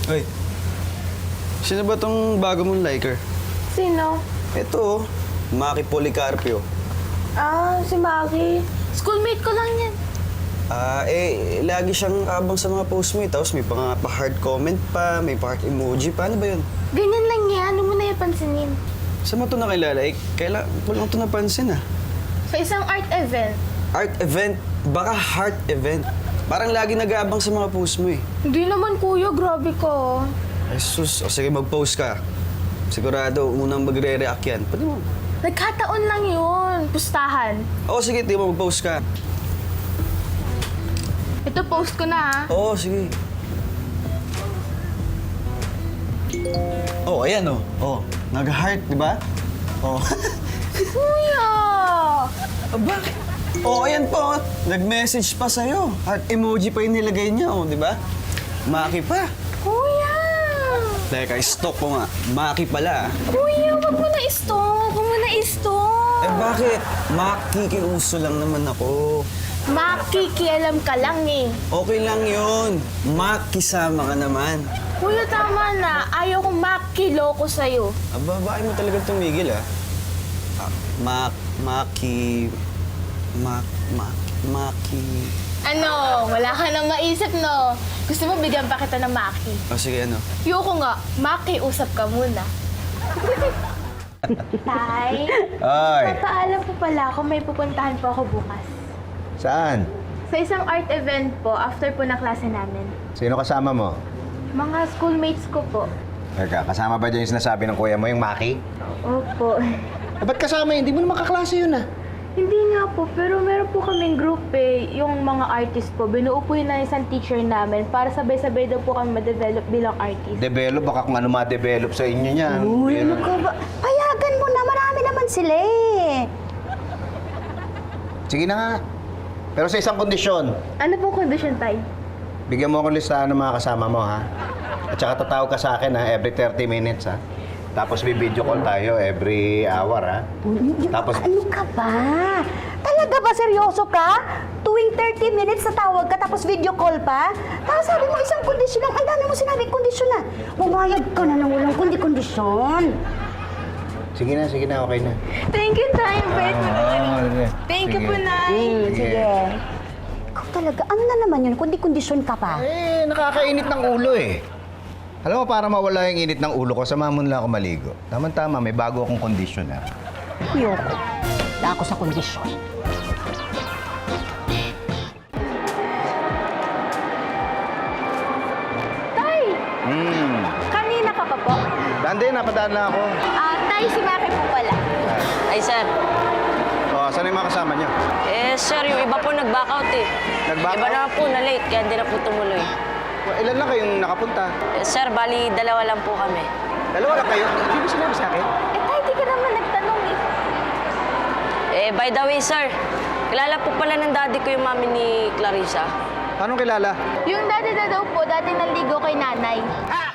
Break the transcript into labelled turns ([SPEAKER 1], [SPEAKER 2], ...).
[SPEAKER 1] Hoy, sino ba tong bago mong liker?
[SPEAKER 2] Sino?
[SPEAKER 1] Ito, Maki Policarpio.
[SPEAKER 2] Si Maki. Schoolmate ko lang yan.
[SPEAKER 1] Lagi siyang abang sa mga post mo eh. Tapos may pa-heart comment pa, may pa-heart emoji pa. Ano ba yun?
[SPEAKER 2] Ganyan lang yan. Ano mo na pansinin?
[SPEAKER 1] Saan mo ito nakilala? Kailan ko lang ito napansin ah.
[SPEAKER 2] Sa isang art event.
[SPEAKER 1] Art event? Baka heart event. Parang lagi nag-aabang sa mga post mo eh.
[SPEAKER 2] Hindi naman, kuya. Grabe ka.
[SPEAKER 1] Ay sus, o sige mag-post ka. Sigurado, unang magre-react yan. Pwede mo.
[SPEAKER 2] Nagkataon lang yun. Pustahan.
[SPEAKER 1] Oo, sige, di mo mag-post ka.
[SPEAKER 2] Ito, post ko na, ha?
[SPEAKER 1] Oo, sige. Oh, ayan oh. Oh, nag-heart, di ba? Oh.
[SPEAKER 2] Kuya!
[SPEAKER 1] Bakit? Oh, ayan po. Nag-message pa sa'yo. Heart emoji pa yung nilagay niya, oh, di ba? Maki pa.
[SPEAKER 2] Kuya!
[SPEAKER 1] Teka, stop ko nga. Maki pala.
[SPEAKER 2] Kuya, wag mo na i-stop. Wag mo na i-stop.
[SPEAKER 1] Bakit? Makikiuso lang naman ako.
[SPEAKER 2] Makikialam ka lang, eh.
[SPEAKER 1] Okay lang yun. Makisama ka naman.
[SPEAKER 2] Kuya, tama na. Ayaw kong makiloko sa'yo.
[SPEAKER 1] Bakit mo talaga tumigil, ah? Maki...
[SPEAKER 2] Ano? Wala ka nang maisip, no? Gusto mo bigyan pa kita ng Maki?
[SPEAKER 1] Oh, sige, ano?
[SPEAKER 2] Yoko nga. Maki, usap ka muna. Tay,
[SPEAKER 3] Ay,
[SPEAKER 2] papaalam po pala ako. May pupuntahan po ako bukas.
[SPEAKER 3] saan?
[SPEAKER 2] Sa isang art event po, after po na klase namin.
[SPEAKER 3] Sino kasama mo?
[SPEAKER 2] Mga schoolmates ko po.
[SPEAKER 3] Teka, kasama ba dyan yung sinasabi ng kuya mo, yung Maki?
[SPEAKER 2] Opo.
[SPEAKER 3] Ba't kasama yun? Hindi mo naman kaklase yun ah.
[SPEAKER 2] Hindi nga po, pero meron po kaming group eh, yung mga artist po. Binuo po yun ng isang teacher namin para sabay-sabay daw po kami ma-develop bilang artist.
[SPEAKER 3] Develop, baka kung ano ma-develop sa inyo niyan.
[SPEAKER 4] Uy, ano ka ba? Payagan mo na, marami naman sila eh.
[SPEAKER 3] Sige na nga. Pero sa isang kondisyon,
[SPEAKER 2] Ano pong kondisyon, Tay?
[SPEAKER 3] bigyan mo akong listahan ng mga kasama mo, ha? At saka tatawag ka sa akin, ha? Every 30 minutes, ha? Tapos video call tayo every hour, ha? Tapos,
[SPEAKER 4] Ano ka ba? Talaga ba seryoso ka? Tuwing 30 minutes na tawag ka tapos video call pa? Tapos sabi mo isang kondisyon lang. Ang dami mo sinabing kondisyon na. Bumayag ka na ng walang kondisyon.
[SPEAKER 3] sige na, okay na.
[SPEAKER 2] Thank you, Tay. Bait mo naman.
[SPEAKER 3] sige.
[SPEAKER 2] Thank you po, Nay.
[SPEAKER 4] Sige. Ikaw talaga, ano na naman yun? Kundi kondisyon ka pa.
[SPEAKER 3] Nakakainit ng ulo, eh. Alam mo, para mawala yung init ng ulo ko, samahan mo nila ako maligo. Tama-tama, may bago akong kondisyon, ha?
[SPEAKER 4] Yoko. Wala ako sa kondisyon.
[SPEAKER 2] Tay! Kanina ka pa po?
[SPEAKER 3] Dande, napadaan lang ako.
[SPEAKER 2] Tay, si Maki po pala.
[SPEAKER 5] Ay, sir.
[SPEAKER 3] Saan yung mga kasama niyo?
[SPEAKER 5] Sir, yung iba po nag-back out eh.
[SPEAKER 3] Nag-back
[SPEAKER 5] Iba
[SPEAKER 3] out?
[SPEAKER 5] naman po na late, kaya hindi na po tumuloy.
[SPEAKER 3] Ilan lang kayong nakapunta?
[SPEAKER 5] Sir, bali, dalawa lang po kami.
[SPEAKER 3] Dalawa lang kayo? Hindi mo sinabi sa akin?
[SPEAKER 2] Tay, di ka naman nagtanong eh.
[SPEAKER 5] By the way, sir, kilala po pala ng daddy ko yung mami ni Clarissa.
[SPEAKER 3] Paano kilala?
[SPEAKER 2] Yung dati na daw po, dati naligo kay nanay.
[SPEAKER 3] Ah!